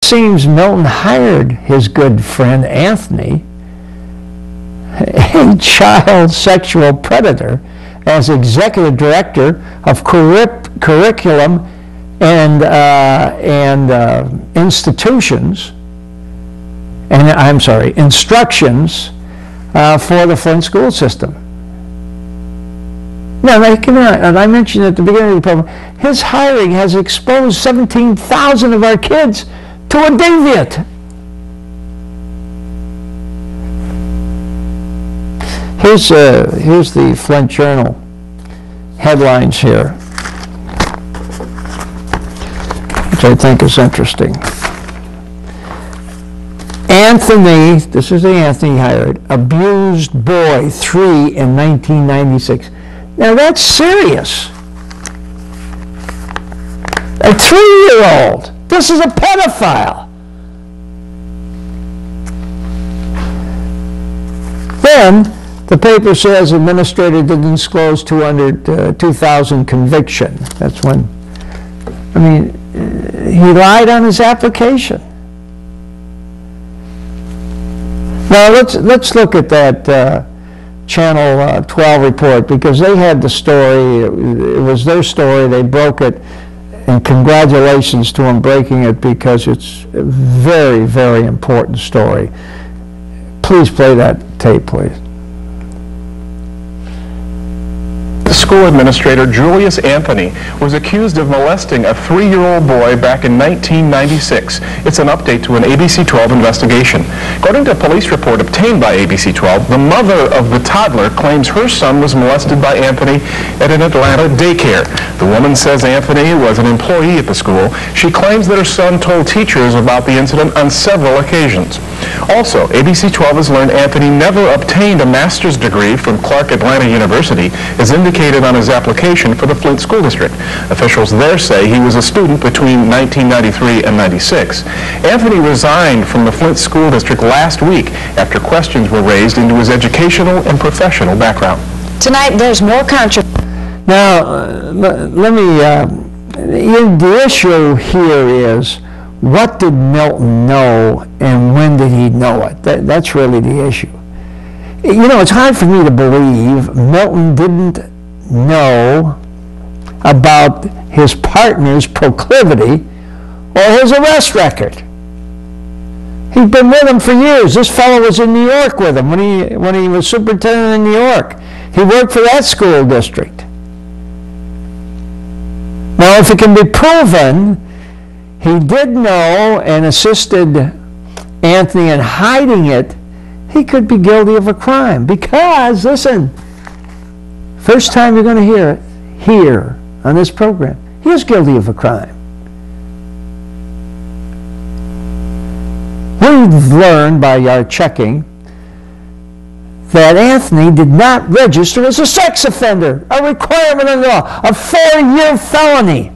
seems Milton hired his good friend Anthony, a child sexual predator, as executive director of curriculum and institutions, and instructions for the Flint school system. Now, and I mentioned at the beginning of the program, his hiring has exposed 17,000 of our kids to a deviant. Here's the Flint Journal headlines here, which I think is interesting. Anthony, this is the Anthony hired, abused boy 3 in 1996. Now that's serious. A 3-year-old. This is a pedophile. Then the paper says administrator didn't disclose 2,000 conviction. That's when, I mean, he lied on his application. Now let's look at that Channel 12 report, because they had the story. It was their story. They broke it, and congratulations to them breaking it, because it's a very, very important story. Please play that tape, please. School administrator Julius Anthony was accused of molesting a 3-year-old boy back in 1996. It's an update to an ABC 12 investigation. According to a police report obtained by ABC 12, the mother of the toddler claims her son was molested by Anthony at an Atlanta daycare. The woman says Anthony was an employee at the school. She claims that her son told teachers about the incident on several occasions. Also, ABC 12 has learned Anthony never obtained a master's degree from Clark Atlanta University, as indicated on his application for the Flint School District. Officials there say he was a student between 1993 and 96. Anthony resigned from the Flint School District last week after questions were raised into his educational and professional background. Tonight, there's more controversy. Now, let me, the issue here is, what did Milton know and when did he know it? That's really the issue. You know, it's hard for me to believe Milton didn't know about his partner's proclivity or his arrest record. He'd been with him for years. This fellow was in New York with him when he was superintendent in New York. He worked for that school district. Now, if it can be proven he did know and assisted Anthony in hiding it, he could be guilty of a crime. Because, listen, first time you're going to hear it here on this program, he is guilty of a crime. We've learned by our checking that Anthony did not register as a sex offender, a requirement of the law, a 4-year felony.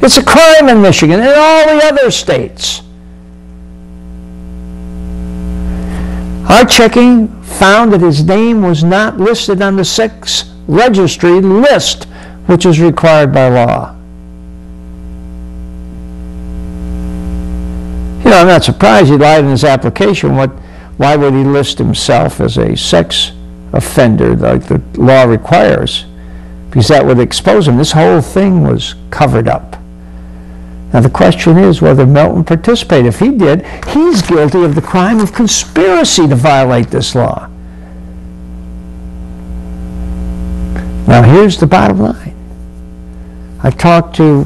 It's a crime in Michigan and all the other states. Our checking found that his name was not listed on the sex registry list, which is required by law. You know, I'm not surprised he lied in his application. Why would he list himself as a sex offender like the law requires? Because that would expose him. This whole thing was covered up. Now the question is whether Milton participated. If he did, he's guilty of the crime of conspiracy to violate this law. Now here's the bottom line. I talked to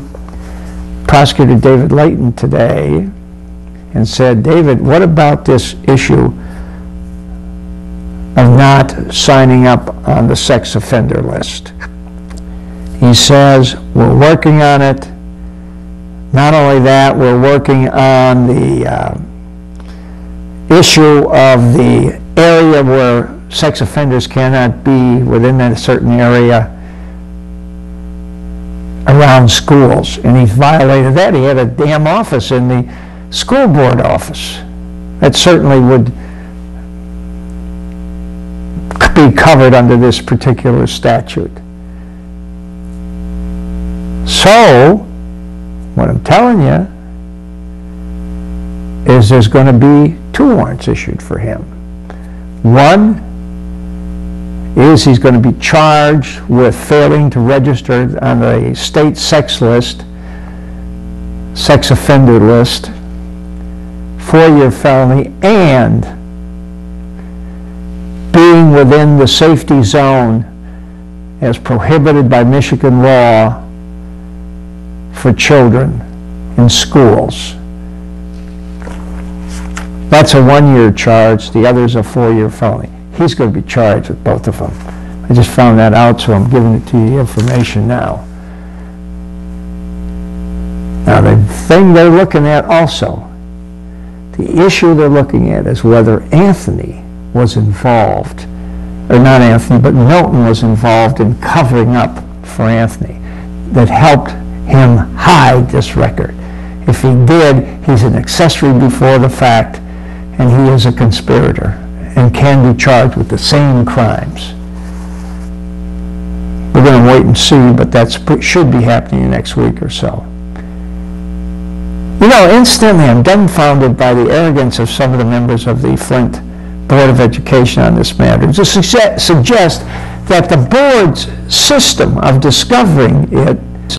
Prosecutor David Layton today and said, David, what about this issue of not signing up on the sex offender list? He says, we're working on it. Not only that, we're working on the issue of the area where sex offenders cannot be within a certain area around schools. And he violated that. He had a damn office in the school board office. That certainly would be covered under this particular statute. So, what I'm telling you is there's going to be 2 warrants issued for him. One is he's going to be charged with failing to register on the state sex list, sex offender list, 4-year felony, and being within the safety zone as prohibited by Michigan law for children in schools. That's a 1-year charge, the other's a 4-year felony. He's going to be charged with both of them. I just found that out, so I'm giving it to you information now. Now, the thing they're looking at also, the issue they're looking at is whether Anthony was involved, or not Anthony, but Milton was involved in covering up for Anthony, that helped him hide this record. If he did, he's an accessory before the fact, and he is a conspirator and can be charged with the same crimes. We're going to wait and see, but that should be happening next week or so. You know, instantly I'm dumbfounded by the arrogance of some of the members of the Flint Board of Education on this matter, to suggest that the board's system of discovering it